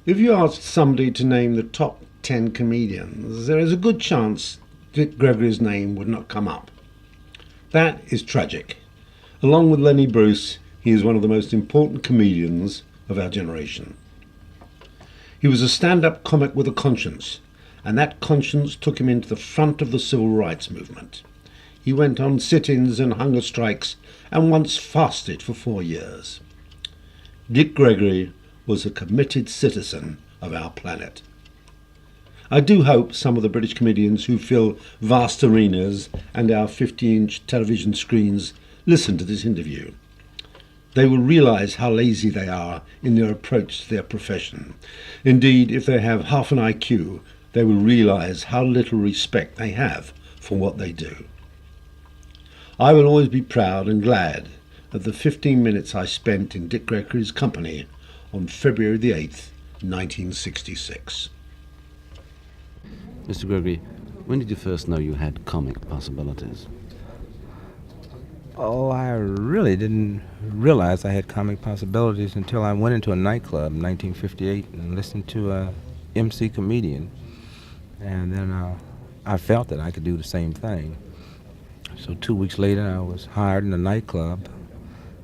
If you asked somebody to name the top 10 comedians, there is a good chance Dick Gregory's name would not come up. That is tragic. Along with Lenny Bruce, he is one of the most important comedians of our generation. He was a stand-up comic with a conscience, and that conscience took him into the front of the civil rights movement. He went on sit-ins and hunger strikes and once fasted for 4 years. Dick Gregory was a committed citizen of our planet. I do hope some of the British comedians who fill vast arenas and our 50-inch television screens listen to this interview. They will realise how lazy they are in their approach to their profession. Indeed, if they have half an IQ, they will realise how little respect they have for what they do. I will always be proud and glad of the 15 minutes I spent in Dick Gregory's company on February the 8th, 1966. Mr. Gregory, when did you first know you had comic possibilities? Oh, I really didn't realize I had comic possibilities until I went into a nightclub in 1958 and listened to a MC comedian. And then I felt that I could do the same thing. So 2 weeks later, I was hired in a nightclub,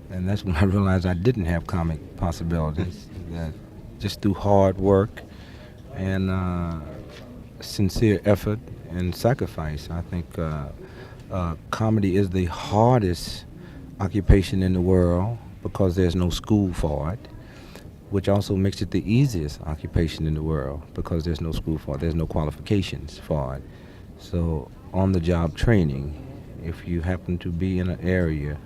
and that's when I realized I didn't have comic possibilities. That just through hard work and sincere effort and sacrifice, I think comedy is the hardest occupation in the world because there's no school for it, which also makes it the easiest occupation in the world because there's no school for it, there's no qualifications for it. So on-the-job training, if you happen to be in an area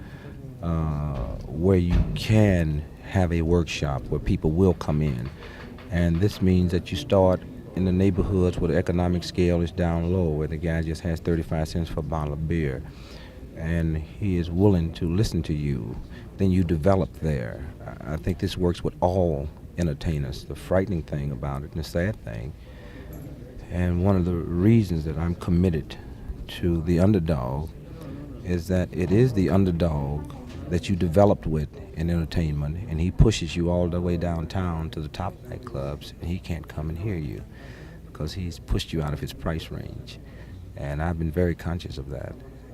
where you can have a workshop where people will come in, and this means that you start in the neighborhoods where the economic scale is down low, where the guy just has 35 cents for a bottle of beer, and he is willing to listen to you, then you develop there. I think this works with all entertainers. The frightening thing about it and the sad thing, and one of the reasons that I'm committed to the underdog, is that it is the underdog that you developed with in entertainment, and he pushes you all the way downtown to the top nightclubs, and he can't come and hear you because he's pushed you out of his price range. And I've been very conscious of that.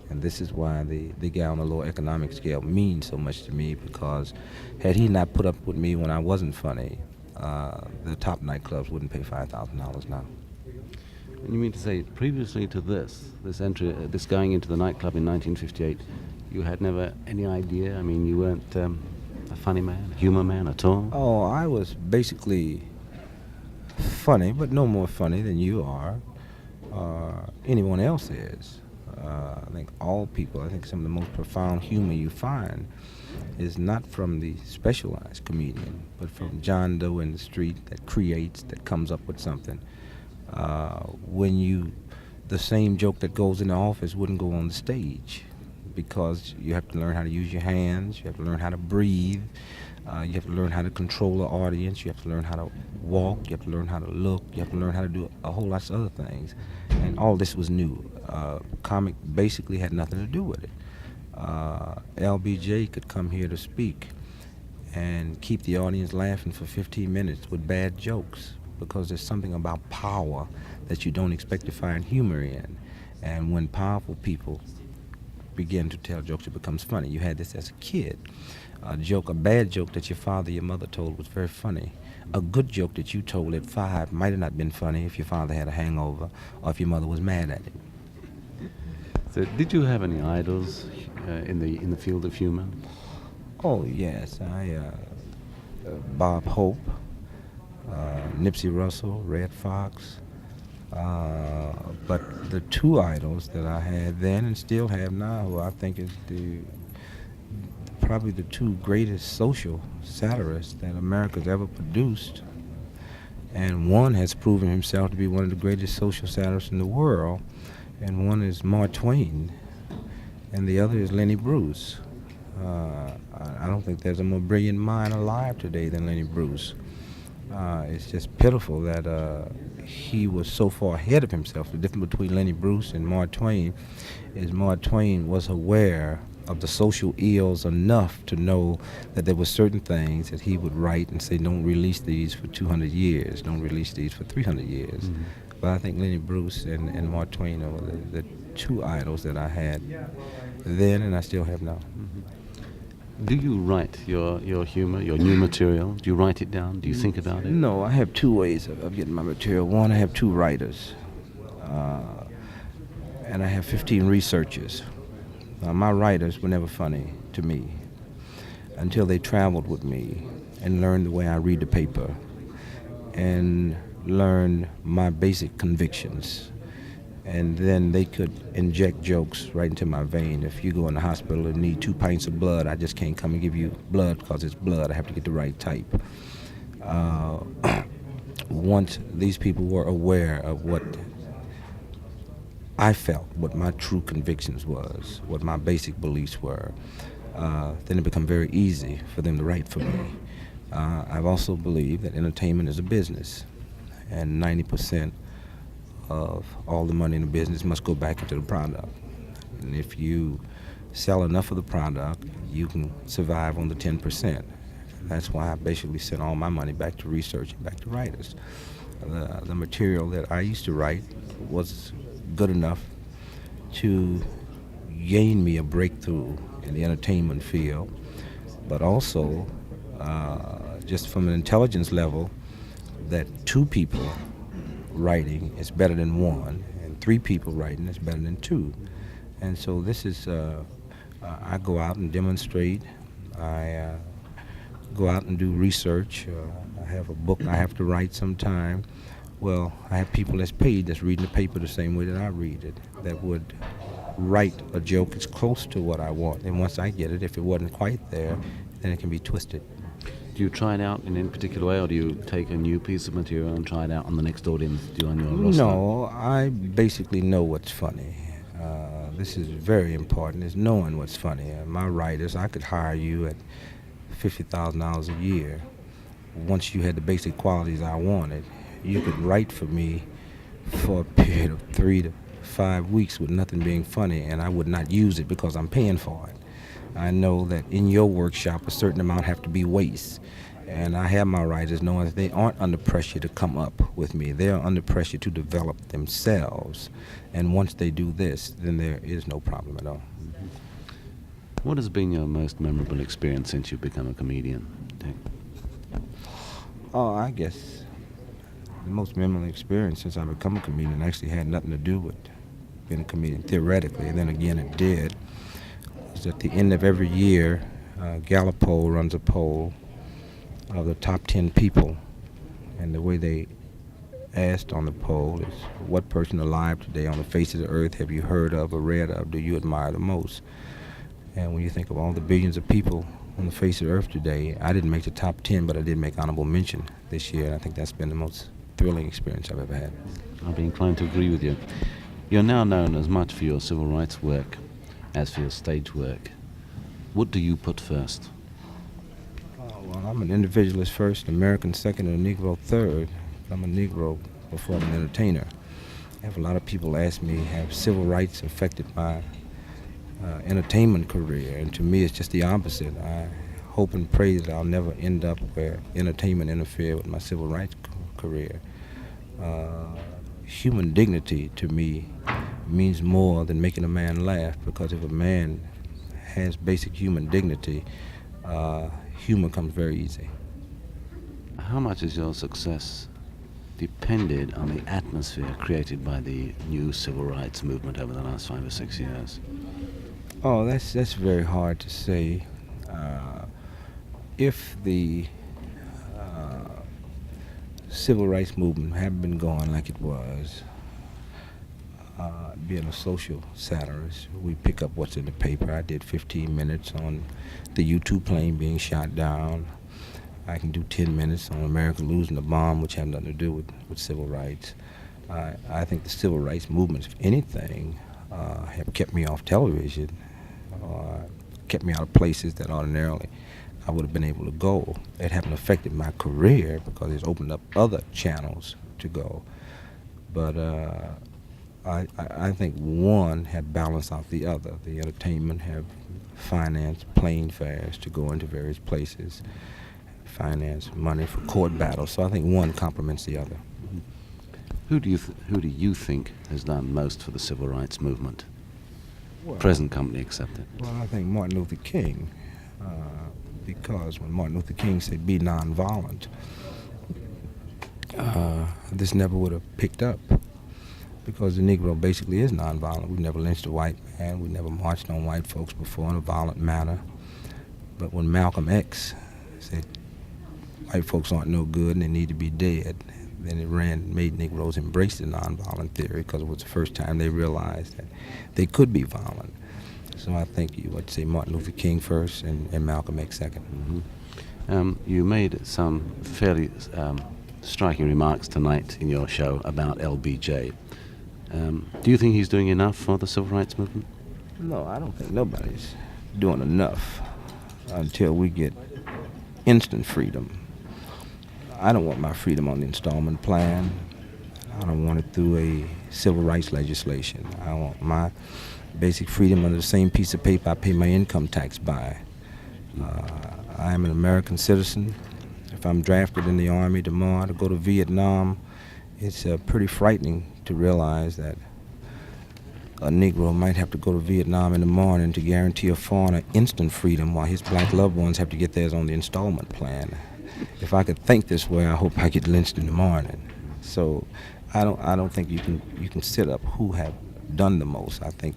And this is why the guy on the low economic scale means so much to me, because had he not put up with me when I wasn't funny, the top nightclubs wouldn't pay $5,000 now. And you mean to say, previously to this entry, this going into the nightclub in 1958, you had never any idea? I mean, you weren't a funny man, a humor man at all? Oh, I was basically funny, but no more funny than you are, or anyone else is. I think all people, I think some of the most profound humor you find is not from the specialized comedian, but from John Doe in the street that creates, that comes up with something. The same joke that goes in the office wouldn't go on the stage, because you have to learn how to use your hands, you have to learn how to breathe, you have to learn how to control the audience, you have to learn how to walk, you have to learn how to look, you have to learn how to do a whole lot of other things. And all this was new. Comic basically had nothing to do with it. LBJ could come here to speak and keep the audience laughing for 15 minutes with bad jokes, because there's something about power that you don't expect to find humor in. And when powerful people begin to tell jokes, it becomes funny. You had this as a kid. A bad joke that your father, your mother told was very funny. A good joke that you told at 5 might have not been funny if your father had a hangover or if your mother was mad at him. So did you have any idols in the field of humor? Oh, yes. Bob Hope, Nipsey Russell, Red Fox. But the two idols that I had then and still have now, who I think is probably the two greatest social satirists that America's ever produced, and one has proven himself to be one of the greatest social satirists in the world, and one is Mark Twain, and the other is Lenny Bruce. I don't think there's a more brilliant mind alive today than Lenny Bruce. It's just pitiful that he was so far ahead of himself. The difference between Lenny Bruce and Mark Twain is Mark Twain was aware of the social ills enough to know that there were certain things that he would write and say, don't release these for 200 years, don't release these for 300 years. Mm-hmm. But I think Lenny Bruce and Mark Twain are the two idols that I had then and I still have now. Mm-hmm. Do you write your humor, your new material? Do you write it down? Do you think about it? No, I have two ways of getting my material. One, I have two writers, and I have 15 researchers. My writers were never funny to me until they traveled with me and learned the way I read the paper and learned my basic convictions. And then they could inject jokes right into my vein. If you go in the hospital and need 2 pints of blood, I just can't come and give you blood because it's blood. I have to get the right type. Once these people were aware of what I felt, what my true convictions was, what my basic beliefs were, then it became very easy for them to write for me. I've also believed that entertainment is a business, and 90% of all the money in the business must go back into the product. And if you sell enough of the product, you can survive on the 10%. That's why I basically sent all my money back to research and back to writers. The material that I used to write was good enough to gain me a breakthrough in the entertainment field, but also just from an intelligence level, that 2 people writing is better than 1, and 3 people writing is better than 2. And so this is, I go out and demonstrate, I go out and do research, I have a book I have to write sometime. Well, I have people that's paid that's reading the paper the same way that I read it, that would write a joke as close to what I want. And once I get it, if it wasn't quite there, then it can be twisted. Do you try it out in any particular way, or do you take a new piece of material and try it out on the next audience, do on your roster? No, I basically know what's funny. This is very important, is knowing what's funny. My writers, I could hire you at $50,000 a year. Once you had the basic qualities I wanted, you could write for me for a period of 3 to 5 weeks with nothing being funny, and I would not use it because I'm paying for it. I know that in your workshop a certain amount have to be waste, and I have my writers knowing that they aren't under pressure to come up with me. They are under pressure to develop themselves, and once they do this, then there is no problem at all. Mm-hmm. What has been your most memorable experience since you've become a comedian, Dick? Oh, I guess the most memorable experience since I've become a comedian actually had nothing to do with being a comedian theoretically, and then again it did. Is at the end of every year, Gallup poll runs a poll of the top 10 people, and the way they asked on the poll is, what person alive today on the face of the earth have you heard of or read of, do you admire the most? And when you think of all the billions of people on the face of the earth today, I didn't make the top 10, but I did make honorable mention this year, and I think that's been the most thrilling experience I've ever had. I'll be inclined to agree with you. You're now known as much for your civil rights work as for your stage work. What do you put first? Well, I'm an individualist first, an American second, and a Negro third. I'm a Negro before I'm an entertainer. I have a lot of people ask me, have civil rights affected my entertainment career? And to me, it's just the opposite. I hope and pray that I'll never end up where entertainment interferes with my civil rights career. Human dignity to me means more than making a man laugh, because if a man has basic human dignity, humor comes very easy. How much is your success depended on the atmosphere created by the new civil rights movement over the last 5 or 6 years? Oh, that's very hard to say. If the civil rights movement had been going like it was, being a social satirist, we pick up what's in the paper. I did 15 minutes on the U-2 plane being shot down. I can do 10 minutes on America losing the bomb, which have nothing to do with civil rights. I think the civil rights movements, if anything, have kept me off television, kept me out of places that ordinarily I would have been able to go. It haven't affected my career because it's opened up other channels to go. But I think one had balanced out the other. The entertainment have financed plane fares to go into various places, finance money for court battles. So I think one complements the other. Who do you think has done most for the civil rights movement? Well, Present company accepted. Well, I think Martin Luther King, because when Martin Luther King said be nonviolent, this never would have picked up, because the Negro basically is nonviolent. We've never lynched a white man. We never marched on white folks before in a violent manner. But when Malcolm X said white folks aren't no good and they need to be dead, then it made Negroes embrace the nonviolent theory, because it was the first time they realized that they could be violent. So I think you would say Martin Luther King first and Malcolm X second. Mm-hmm. You made some fairly striking remarks tonight in your show about LBJ. Do you think he's doing enough for the civil rights movement? No, I don't think nobody's doing enough until we get instant freedom. I don't want my freedom on the installment plan. I don't want it through a civil rights legislation. I want my basic freedom under the same piece of paper I pay my income tax by. I am an American citizen. If I'm drafted in the Army tomorrow to go to Vietnam, it's pretty frightening to realize that a Negro might have to go to Vietnam in the morning to guarantee a foreigner instant freedom while his black loved ones have to get theirs on the installment plan. If I could think this way, I hope I get lynched in the morning. So I don't think you can set up who have done the most. I think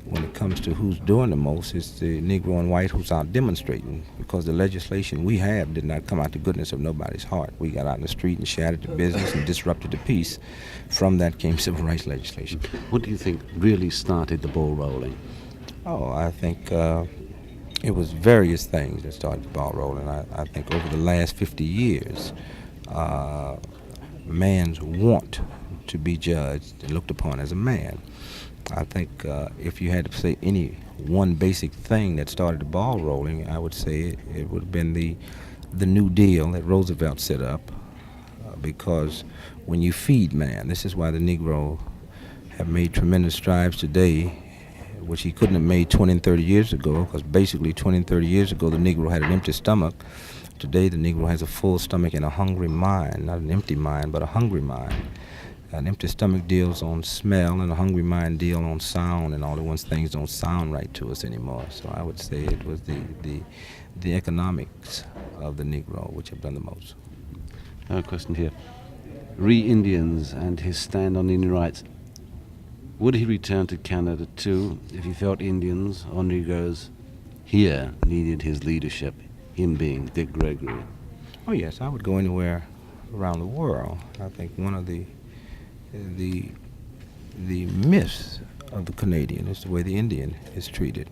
when it comes to who's doing the most, it's the Negro and white who's out demonstrating, because the legislation we have did not come out the goodness of nobody's heart. We got out in the street and shattered the business and disrupted the peace. From that came civil rights legislation. What do you think really started the ball rolling? Oh, I think it was various things that started the ball rolling. I think over the last 50 years, man's want to be judged and looked upon as a man. I think if you had to say any one basic thing that started the ball rolling, I would say it would have been the New Deal that Roosevelt set up, because when you feed man, this is why the Negro have made tremendous strides today, which he couldn't have made 20 and 30 years ago, because basically 20 and 30 years ago the Negro had an empty stomach. Today the Negro has a full stomach and a hungry mind, not an empty mind, but a hungry mind. An empty stomach deals on smell, and a hungry mind deals on sound, and all at once things don't sound right to us anymore. So I would say it was the economics of the Negro which have done the most. A question here. Re-Indians and his stand on Indian rights. Would he return to Canada too if he felt Indians or Negroes here needed his leadership, him being Dick Gregory? Oh yes, I would go anywhere around the world. I think one of the myths of the Canadian is the way the Indian is treated.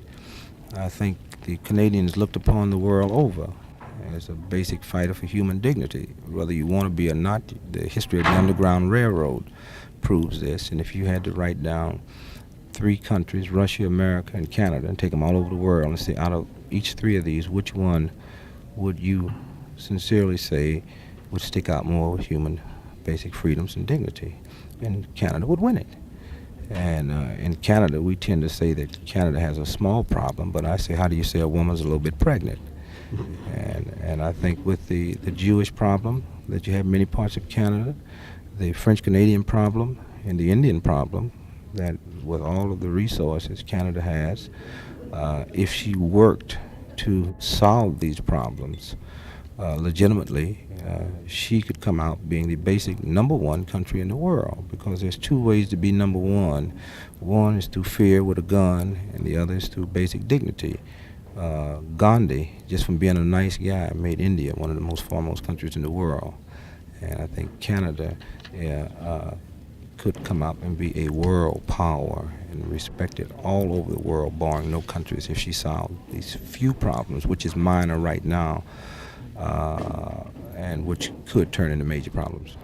I think the Canadians looked upon the world over as a basic fighter for human dignity, whether you want to be or not. The history of the Underground Railroad proves this, and if you had to write down 3 countries, Russia, America, and Canada, and take them all over the world and say out of each 3 of these, which one would you sincerely say would stick out more with human basic freedoms and dignity? And Canada would win it. And in Canada, we tend to say that Canada has a small problem, but I say, how do you say a woman's a little bit pregnant? And I think with the Jewish problem that you have in many parts of Canada, the French-Canadian problem, and the Indian problem, that with all of the resources Canada has, if she worked to solve these problems legitimately, she could come out being the basic #1 country in the world, because there's 2 ways to be #1. One is through fear with a gun, and the other is through basic dignity. Gandhi, just from being a nice guy, made India one of the most foremost countries in the world. And I think Canada could come out and be a world power and respected all over the world, barring no countries, if she solved these few problems, which is minor right now, and which could turn into major problems.